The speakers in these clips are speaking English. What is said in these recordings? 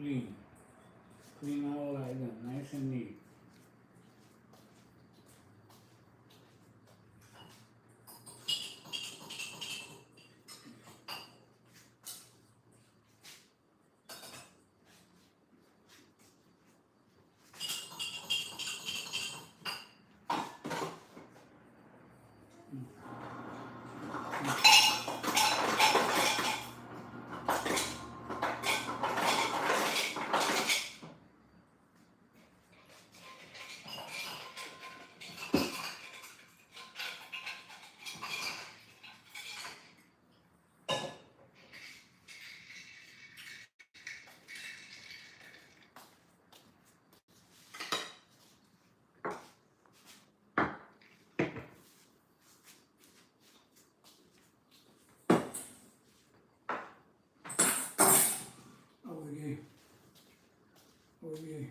clean. Clean all items, nice and neat. Okay. Okay.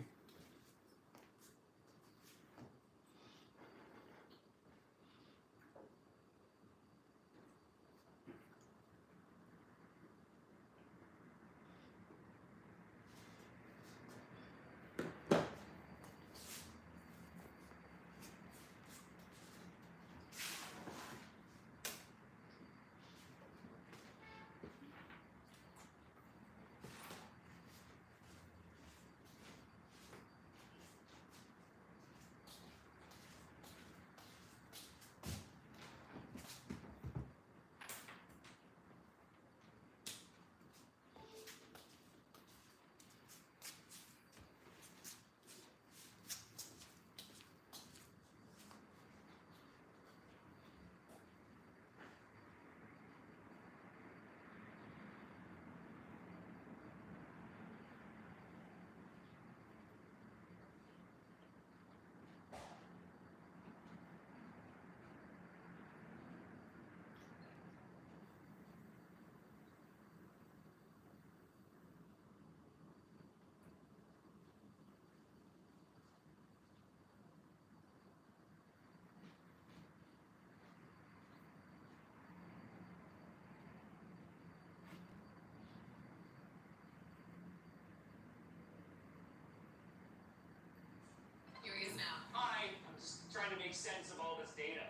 Curious now. Hi, I'm just trying to make sense of all this data.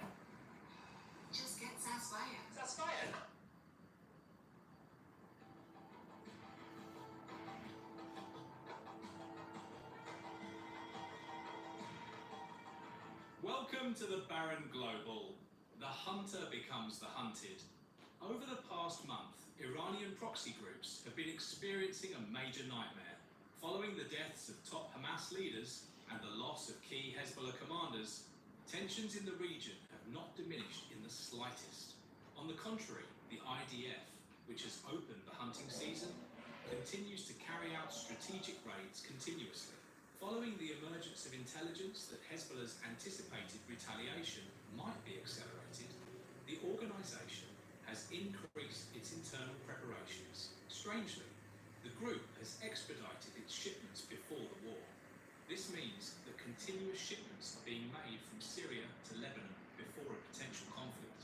Just get Saspaya. Saspaya. Welcome to the Barren Global. The hunter becomes the hunted. Over the past month, Iranian proxy groups have been experiencing a major nightmare. Following the deaths of top Hamas leaders and the loss of key Hezbollah commanders, tensions in the region have not diminished in the slightest. On the contrary, the IDF, which has opened the hunting season, continues to carry out strategic raids continuously. Following the emergence of intelligence that Hezbollah's anticipated retaliation might be accelerated, the organisation has increased its internal preparations. Strangely, the group has expedited its shipments before the war. This means that continuous shipments are being made from Syria to Lebanon before a potential conflict.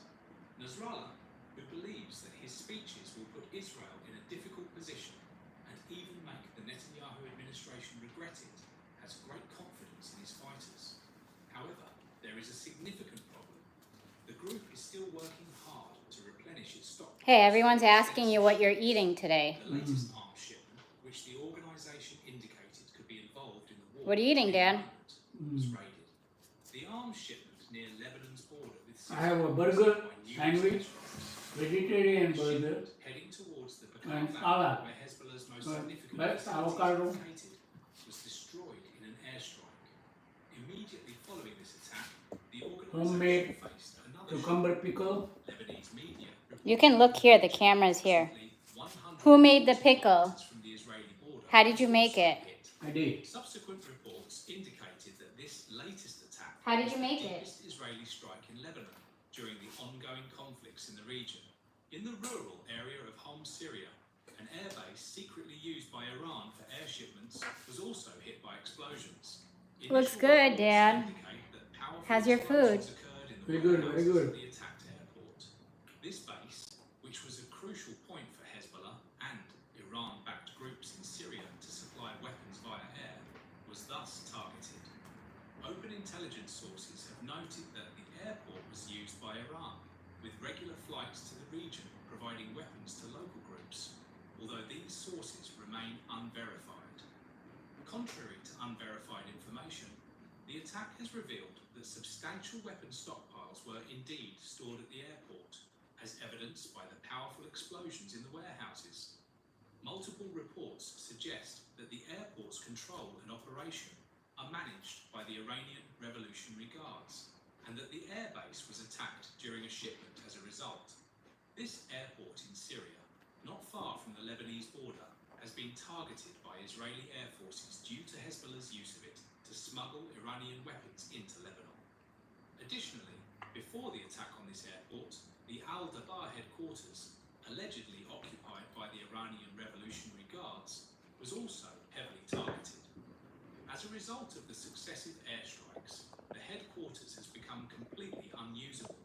Nasrallah, who believes that his speeches will put Israel in a difficult position and even make the Netanyahu administration regret it, has great confidence in his fighters. However, there is a significant problem. The group is still working hard to replenish its stock. Hey, everyone's asking you what you're eating today. The latest arms shipment, which the organisation indicated could be involved in the war, What are you eating, Dan? was raided. The arms shipment near Lebanon's border with I have a burger, Syria sandwich, vegetarian burger, heading towards the and Bekaa salad. where Hezbollah's most But significant best facility is avocado. located, was destroyed in an airstrike. Immediately following this attack, the Homemade organisation faced another cucumber pickle. Lebanese media You can look here, the camera's here. reported Who made the pickle? from the Israeli border. How did you make it? I did. Subsequent reports indicated that this latest attack How did was you the make it? deepest Israeli strike in Lebanon during the ongoing conflicts in the region. In the rural area of Homs, Syria, an airbase secretly used by Iran for air shipments was also hit by explosions. Looks Initial good, reports Dad. indicate that powerful How's your food? explosions occurred in the Very good, very warehouses good. of the attacked airport. This base, which was a crucial point for Hezbollah and Iran-backed groups in Syria to supply thus targeted. Open intelligence sources have noted that the airport was used by Iran, with regular flights to the region providing weapons to local groups, although these sources remain unverified. Contrary to unverified information, the attack has revealed that substantial weapon stockpiles were indeed stored at the airport, as evidenced by the powerful explosions in the warehouses. Multiple reports suggest that the airport's control and operation are managed by the Iranian Revolutionary Guards, and that the airbase was attacked during a shipment as a result. This airport in Syria, not far from the Lebanese border, has been targeted by Israeli air forces due to Hezbollah's use of it to smuggle Iranian weapons into Lebanon. Additionally, before the attack on this airport, the Al-Dabar headquarters, allegedly occupied by the Iranian Revolutionary Guards, was also heavily targeted. As a result of the successive airstrikes, the headquarters has become completely unusable.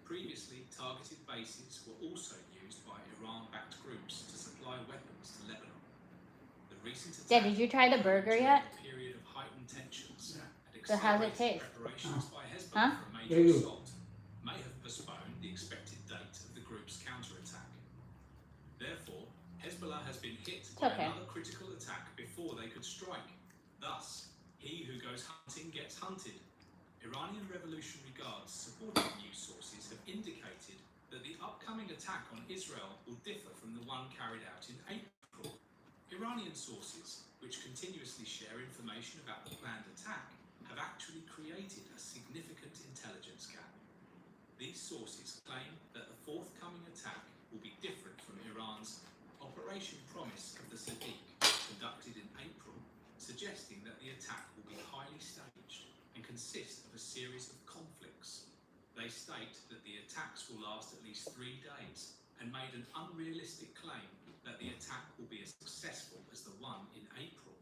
Previously targeted bases were also used by Iran-backed groups to supply weapons to Lebanon. The recent Dad, attack did you try the burger during yet? a period of heightened tensions Yeah. and So how's it accelerated taste? preparations by Hezbollah Huh? for a Very major good. assault may have postponed the expected date of the group's counterattack. Therefore, Hezbollah has been hit by okay. another critical attack before they could strike. Thus, he who goes hunting gets hunted. Iranian Revolutionary Guards supporting news sources have indicated that the upcoming attack on Israel will differ from the one carried out in April. Iranian sources, which continuously share information about the planned attack, have actually created a significant intelligence gap. These sources claim that the forthcoming attack will be different from Iran's Operation Promise of the Sadiq, conducted in April, suggesting that the attack will be highly staged and consist of a series of conflicts. They state that the attacks will last at least 3 days and made an unrealistic claim that the attack will be as successful as the one in April.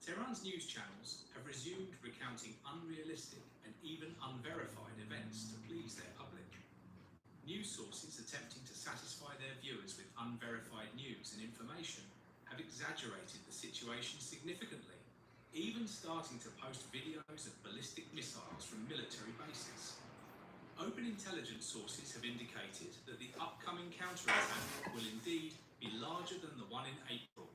Tehran's news channels have resumed recounting unrealistic and even unverified events to please their public. News sources attempting to satisfy their viewers with unverified news and information have exaggerated the situation significantly, even starting to post videos of ballistic missiles from military bases. Open intelligence sources have indicated that the upcoming counterattack will indeed be larger than the one in April.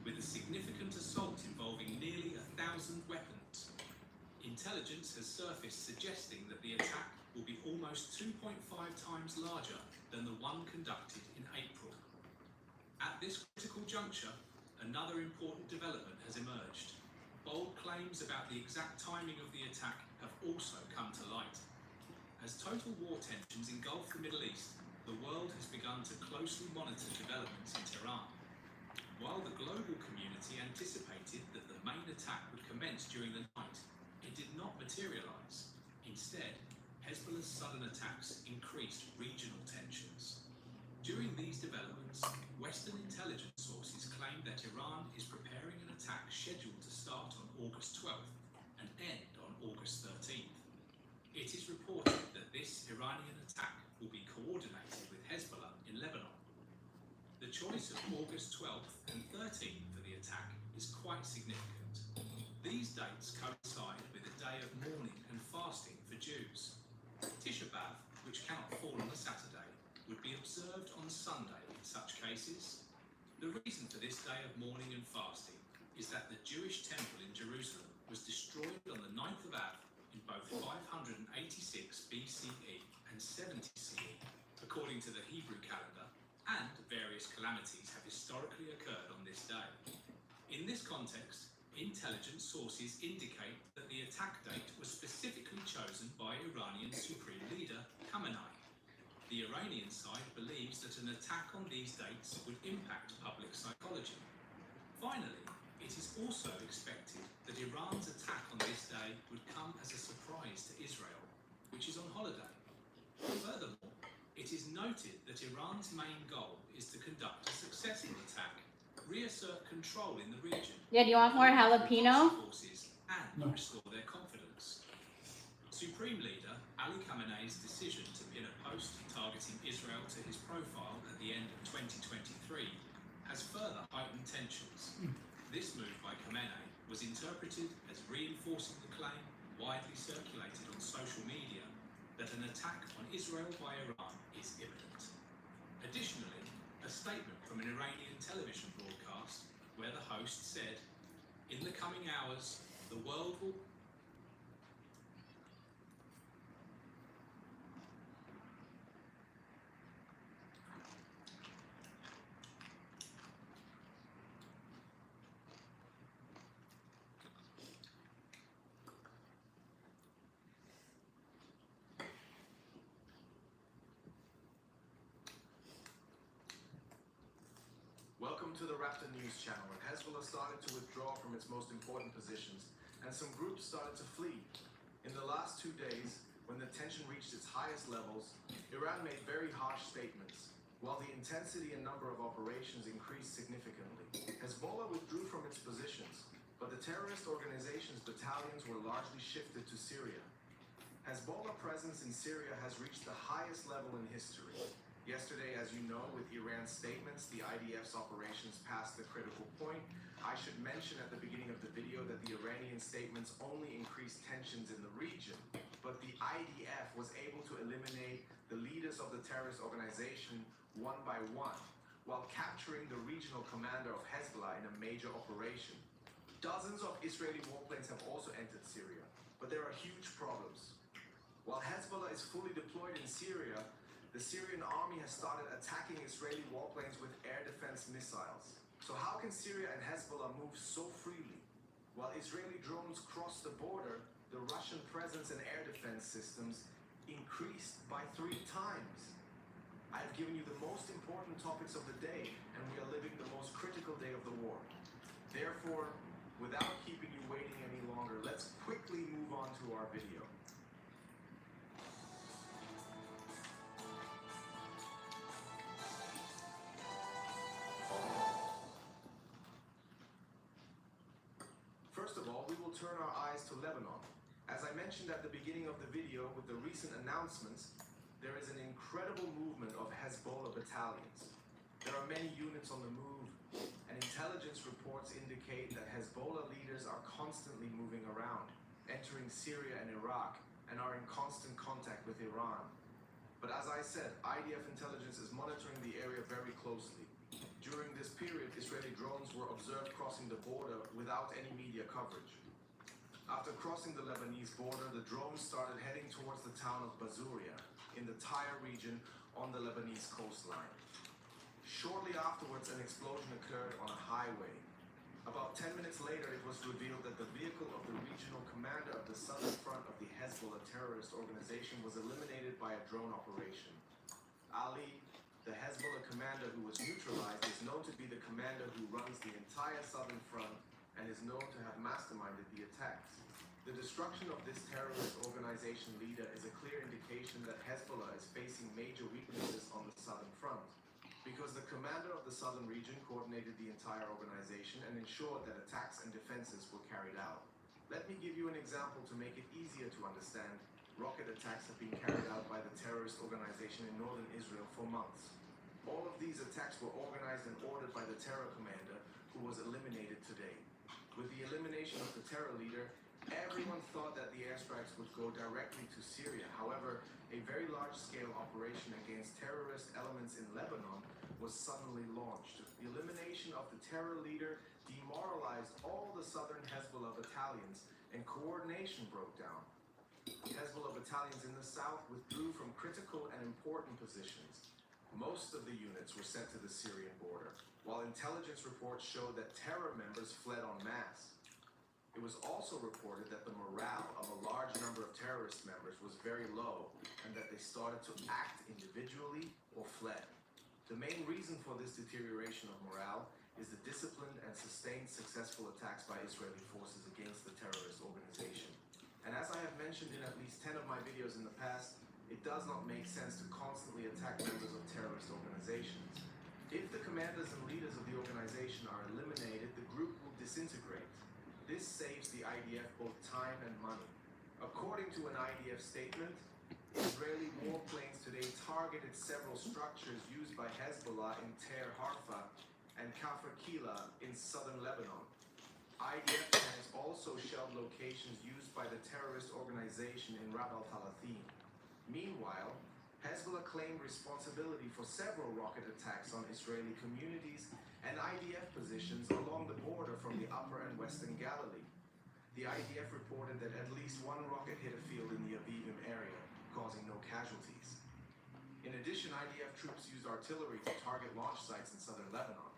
With a significant assault involving nearly 1,000 weapons, intelligence has surfaced suggesting that the attack will be almost 2.5 times larger than the one conducted in April. At this critical juncture, another important development has emerged. Bold claims about the exact timing of the attack have also come to light. As total war tensions engulf the Middle East, the world has begun to closely monitor developments in Tehran. While the global community anticipated that the main attack would commence during the night, it did not materialize. Instead, Hezbollah's sudden attacks increased regional tensions. During these developments, Western intelligence sources claim that Iran is preparing an attack scheduled to start on August 12th and end on August 13th. It is reported that this Iranian attack will be coordinated with Hezbollah in Lebanon. The choice of August 12th and 13th for the attack is quite significant. These dates coincide with a day of mourning and fasting for Jews. Tisha B'Av, which cannot fall on a Saturday, would be observed on Sunday in such cases. The reason for this day of mourning and fasting is that the Jewish temple in Jerusalem was destroyed on the 9th of Av in both 586 BCE and 70 CE, according to the Hebrew calendar, and various calamities have historically occurred on this day. In this context, intelligence sources indicate that the attack date was specifically chosen by Iranian Supreme Leader Khamenei. The Iranian side believes that an attack on these dates would impact public psychology. Finally, it is also expected that Iran's attack on this day would come as a surprise to Israel, which is on holiday. Furthermore, it is noted that Iran's main goal is to conduct a successful attack. reassert control in the region. Yeah, do you want more jalapeno? Forces and No. restore their confidence. Supreme leader Ali Khamenei's decision to pin a post targeting Israel to his profile at the end of 2023 has further heightened tensions. This move by Khamenei was interpreted as reinforcing the claim, widely circulated on social media, that an attack on Israel by Iran is imminent. Additionally, a statement from an Iranian television broadcast where the host said, "In the coming hours, the world will..." Welcome to the Raptor News channel. And Hezbollah started to withdraw from its most important positions, and some groups started to flee. In the last 2 days, when the tension reached its highest levels, Iran made very harsh statements, while the intensity and number of operations increased significantly. Hezbollah withdrew from its positions, but the terrorist organization's battalions were largely shifted to Syria. Hezbollah presence in Syria has reached the highest level in history. Yesterday, as you know, with Iran's statements, the IDF's operations passed the critical point. I should mention at the beginning of the video that the Iranian statements only increased tensions in the region, but the IDF was able to eliminate the leaders of the terrorist organization one by one, while capturing the regional commander of Hezbollah in a major operation. Dozens of Israeli warplanes have also entered Syria, but there are huge problems. While Hezbollah is fully deployed in Syria, the Syrian army has started attacking Israeli warplanes with air defense missiles. So how can Syria and Hezbollah move so freely? While Israeli drones cross the border, the Russian presence and air defense systems increased by 3 times. I've given you the most important topics of the day, and we are living the most critical day of the war. Therefore, without keeping you waiting any longer, let's quickly move on to our video. First of all, we will turn our eyes to Lebanon. As I mentioned at the beginning of the video, with the recent announcements, there is an incredible movement of Hezbollah battalions. There are many units on the move, and intelligence reports indicate that Hezbollah leaders are constantly moving around, entering Syria and Iraq, and are in constant contact with Iran. But as I said, IDF intelligence is monitoring the area very closely. During this period, Israeli drones were observed crossing the border without any media coverage. After crossing the Lebanese border, the drones started heading towards the town of Bazuria in the Tyre region on the Lebanese coastline. Shortly afterwards, an explosion occurred on a highway. About 10 minutes later, it was revealed that the vehicle of the regional commander of the southern front of the Hezbollah terrorist organization was eliminated by a drone operation. Ali, the Hezbollah commander who was neutralized, is known to be the commander who runs the entire southern front and is known to have masterminded the attacks. The destruction of this terrorist organization leader is a clear indication that Hezbollah is facing major weaknesses on the southern front, because the commander of the southern region coordinated the entire organization and ensured that attacks and defenses were carried out. Let me give you an example to make it easier to understand. Rocket attacks have been carried out by the terrorist organization in northern Israel for months. All of these attacks were organized and ordered by the terror commander, who was eliminated today. With the elimination of the terror leader, everyone thought that the airstrikes would go directly to Syria. However, a very large-scale operation against terrorist elements in Lebanon was suddenly launched. The elimination of the terror leader demoralized all the southern Hezbollah battalions, and coordination broke down. The Hezbollah battalions in the south withdrew from critical and important positions. Most of the units were sent to the Syrian border, while intelligence reports showed that terror members fled en masse. It was also reported that the morale of a large number of terrorist members was very low, and that they started to act individually or fled. The main reason for this deterioration of morale is the disciplined and sustained successful attacks by Israeli forces against the terrorist organization. And as I have mentioned in at least 10 of my videos in the past, it does not make sense to constantly attack members of terrorist organizations. If the commanders and leaders of the organization are eliminated, the group will disintegrate. This saves the IDF both time and money. According to an IDF statement, Israeli warplanes today targeted several structures used by Hezbollah in Ter Harfa and Kafr Kila in southern Lebanon. IDF tanks also shelled locations used by the terrorist organization in Rab al-Talathim. Meanwhile, Hezbollah claimed responsibility for several rocket attacks on Israeli communities and IDF positions along the border from the Upper and Western Galilee. The IDF reported that at least one rocket hit a field in the Avivim area, causing no casualties. In addition, IDF troops used artillery to target launch sites in southern Lebanon.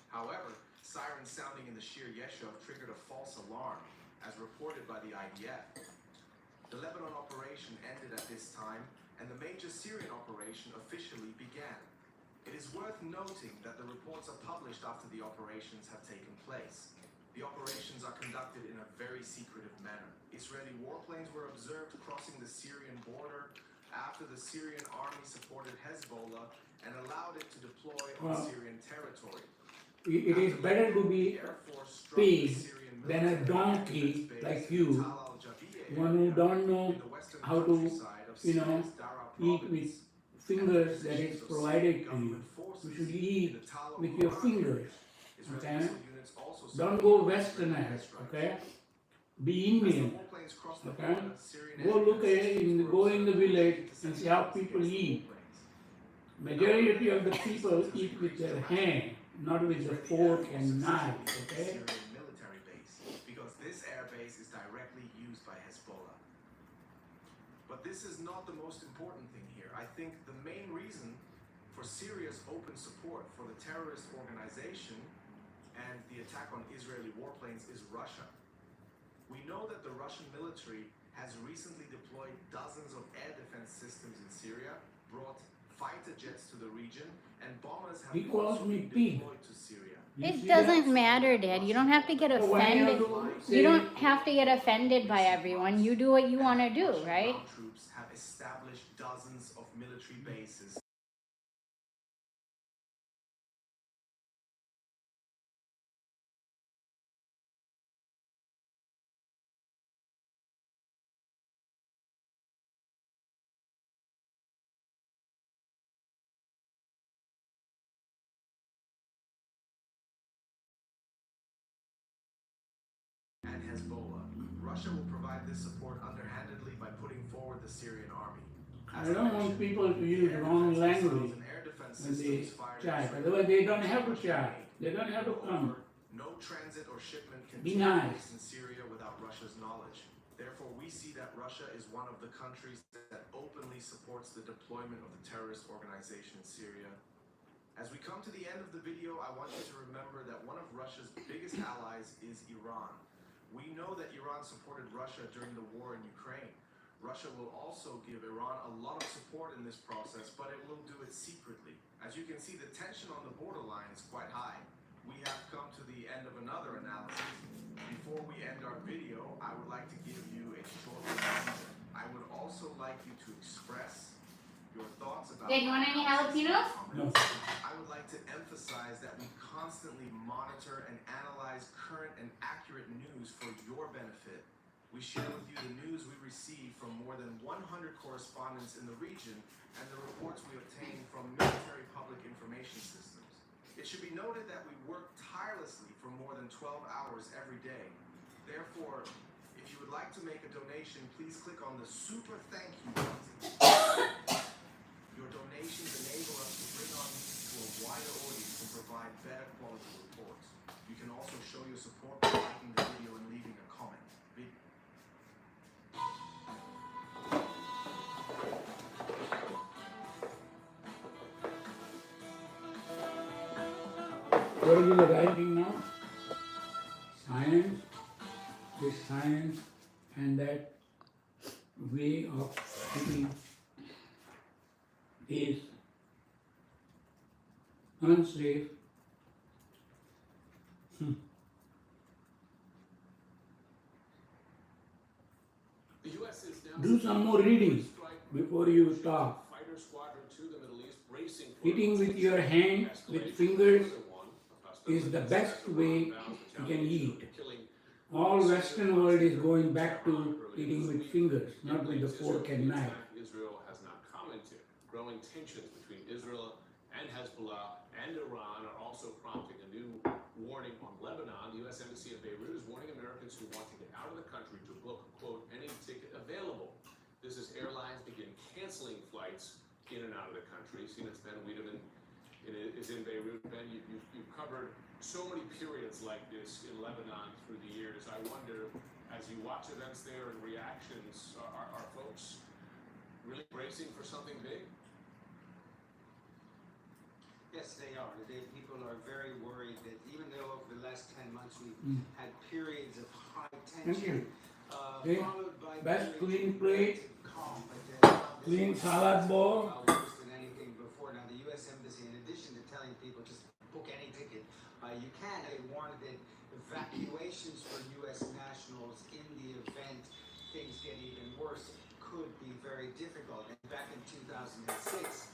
However, sirens sounding in the Shir Yeshov triggered a false alarm, as reported by the IDF. The Lebanon operation ended at this time, and the major Syrian operation officially began. It is worth noting that the reports are published after the operations have taken place. The operations are conducted in a very secretive manner. Israeli warplanes were observed crossing the Syrian border after the Syrian army supported Hezbollah and allowed it to deploy on Syrian territory. It is better to be pig than a donkey like you, one who don't know how to, eat with fingers that is provided to you. You should eat with your fingers, okay? Don't go westernized, okay? Be Indian, okay? Go in the village and see how people eat. Majority of the people eat with their hand, not with the fork and knife, okay? Military base, because this air base is directly used by Hezbollah. But this is not the most important thing here. I think the main reason for Syria's open support for the terrorist organization and the attack on Israeli warplanes is Russia. We know that the Russian military has recently deployed dozens of air defense systems in Syria, brought fighter jets to the region, and bombers have also been deployed to Syria. It doesn't matter, Dad. You don't have to get offended. You don't have to get offended by everyone. You do what you want to do, right? Troops have established dozens of military bases. And Hezbollah. Russia will provide this support underhandedly by putting forward the Syrian army. I don't want people to use wrong language when they chat. Otherwise, they don't have to chat. They don't have to come. No transit or shipment can Be take nice. place in Syria without Russia's knowledge. Therefore, we see that Russia is one of the countries that openly supports the deployment of the terrorist organization in Syria. As we come to the end of the video, I want you to remember that one of Russia's biggest allies is Iran. We know that Iran supported Russia during the war in Ukraine. Russia will also give Iran a lot of support in this process, but it will do it secretly. As you can see, the tension on the borderline is quite high. We have come to the end of another analysis. Before we end our video, I would like to give you a short reminder. I would also like you to express your thoughts about... Dad, you want any jalapenos? No. I would like to emphasize that we constantly monitor and analyze current and accurate news for your benefit. We share with you the news we receive from more than 100 correspondents in the region and the reports we obtain from military public information systems. It should be noted that we work tirelessly for more than 12 hours every day. Therefore, if you would like to make a donation, please click on the Super Thank You button. Your donations enable us to bring our news to a wider audience and provide better quality reports. You can also show your support by liking the video and leaving a comment. What are you writing now? Science, this science and that way of thinking is unsafe. The U.S. is now Do some more reading before you talk. Fighter Squadron to the Middle East, bracing Eating with your hand, with fingers, is the best way you can eat. All Western world is going back to eating with fingers, not with the fork and knife. Israel has not commented. Growing tensions between Israel and Hezbollah and Iran are also prompting a new warning on Lebanon. The U.S. Embassy in Beirut is warning Americans who want to get out of the country to book, quote, any ticket available. This as airlines begin canceling flights in and out of the country. Since Ben Wiedemann is in Beirut. Ben, you've covered so many periods like this in Lebanon through the years. I wonder, as you watch events there and reactions, are folks really bracing for something big? Yes, they are. People are very worried that even though over the last 10 months we've had periods of high tension, followed by Best clean periods plate, of calm, clean salad bowl. worse than anything before. Now, the U.S. Embassy, in addition to telling people just book any ticket, you can. They warned that evacuations for U.S. nationals in the event things get even worse could be very difficult. And back in 2006,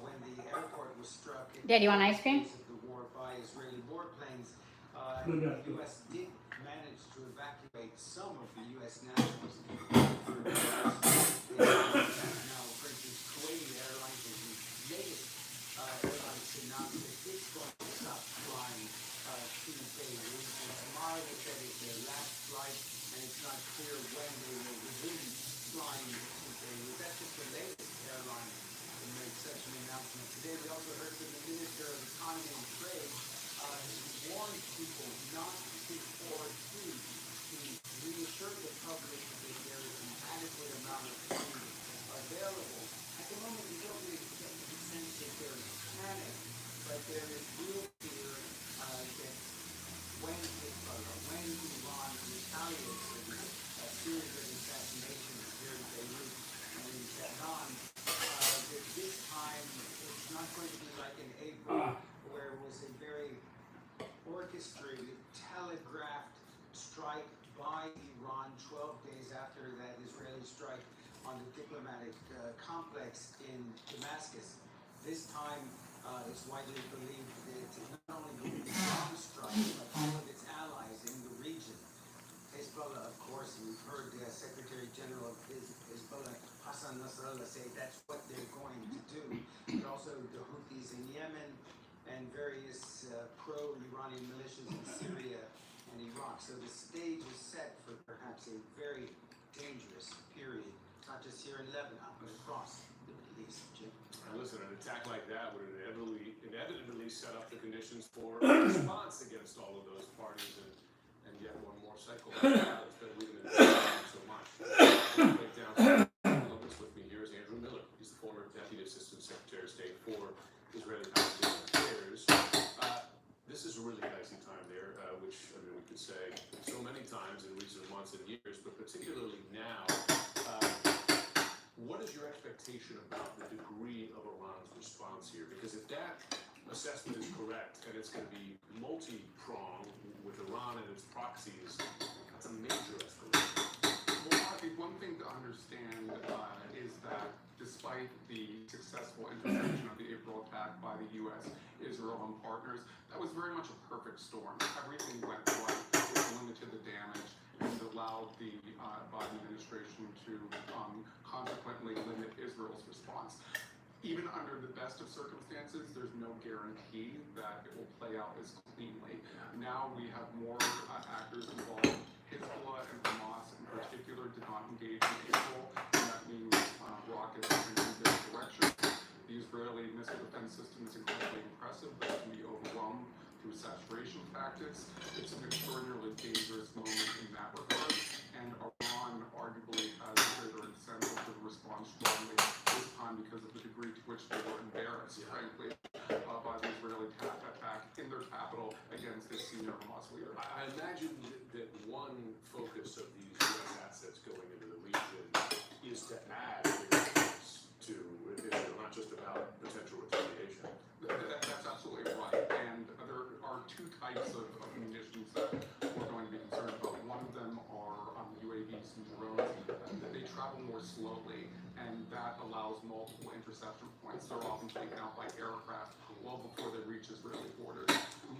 when the airport was struck in Dad, you want ice cream? of the war by Israeli warplanes, the U.S. did manage to evacuate some of the U.S. nationals. Now, for instance, Kuwaiti Airlines is the latest airline to announce that it's going to stop flying to Beirut. And tomorrow they said it's their last flight, and it's not clear when they will resume flying to Beirut. That's just the latest airline to make such an announcement. Today we also heard from the Minister of Economy and Trade who warned people not to hoard food, to reassure the public that there is an adequate amount of food available. At the moment, we don't really get the sense that there is panic, but there is real fear that when Hezbollah, when Iran retaliates for a series of assassinations here in Beirut and in Tehran, that this time it's not going to be like in April, where it was a very orchestrated, telegraphed strike by Iran 12 days after that Israeli strike on the diplomatic complex in Damascus. This time, it's widely believed that not only will Iran strike, but all of its allies in the region. Hezbollah, of course, we've heard Secretary General of Hezbollah, Hassan Nasrallah, say that's what they're going to do. But also the Houthis in Yemen and various pro-Iranian militias in Syria and Iraq. So the stage is set for perhaps a very dangerous period, not just here in Lebanon, but across the Middle East. Jim? Listen, an attack like that would inevitably set up the conditions for a response against all of those parties and yet one more cycle. It's been leaving it so much. Break down Columbus with me here is Andrew Miller. He's the former Deputy Assistant Secretary of State for Israeli-Palestinian Affairs. This is a really dicey time there, which I mean, we could say so many times in recent months and years, but particularly now. What is your expectation about the degree of Iran's response here? Because if that assessment is correct, and it's going to be multi-pronged with Iran and its proxies, that's a major escalation. Well, I think one thing to understand is that despite the successful intervention of the April attack by the U.S., Israel, and partners, that was very much a perfect storm. Everything went right, it limited the damage, and allowed the Biden administration to consequently limit Israel's response. Even under the best of circumstances, there's no guarantee that it will play out as cleanly. Now we have more actors involved. Hezbollah and Hamas in particular did not engage in April, and that means rockets are in this direction. The Israeli missile defense system is incredibly impressive, but it can be overwhelmed through saturation tactics. It's an extraordinarily dangerous moment in that regard, and Iran arguably has a greater incentive to respond strongly this time because of the degree to which they were embarrassed, frankly, by the Israeli attack in their capital against a senior Hamas leader. I imagine that one focus of these U.S. assets going into the region is to add resistance to Israel, not just about potential retaliation. That's absolutely right. And there are two types of munitions that we're going to be concerned about. One of them are UAVs and drones. They travel more slowly, and and that allows multiple interception points. They're often taken out by aircraft well before they reach Israeli borders.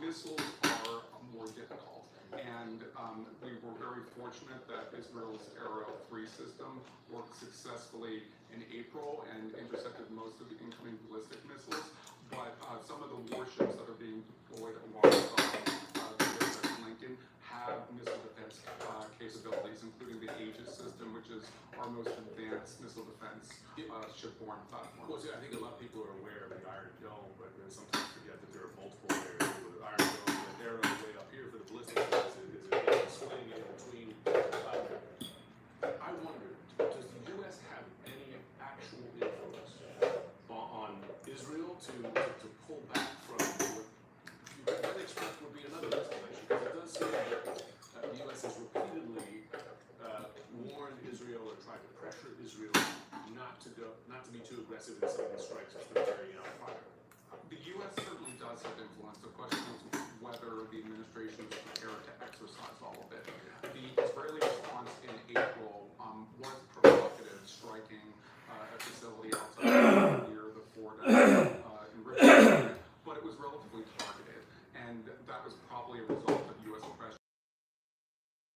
Missiles are more difficult, and we were very fortunate that Israel's Arrow 3 system worked successfully in April and intercepted most of the incoming ballistic missiles, but some of the warships that are being deployed alongside the USS Lincoln have missile defense capabilities, including the Aegis system, which is our most advanced missile defense shipborne platform. Well, see, I think a lot of people are aware of the Iron Dome, but then sometimes forget that there are multiple layers. The Iron Dome, the arrow way up here for the ballistic missiles is a swing in between. I wonder, does the U.S. have any actual influence on Israel to pull back from what you might expect would be another escalation? Because it does seem that the U.S. has repeatedly warned Israel or tried to pressure Israel not to be too aggressive in some of these strikes instead of carrying out fire. The U.S. certainly does have influence. The question is whether the administration is prepared to exercise all of it. The Israeli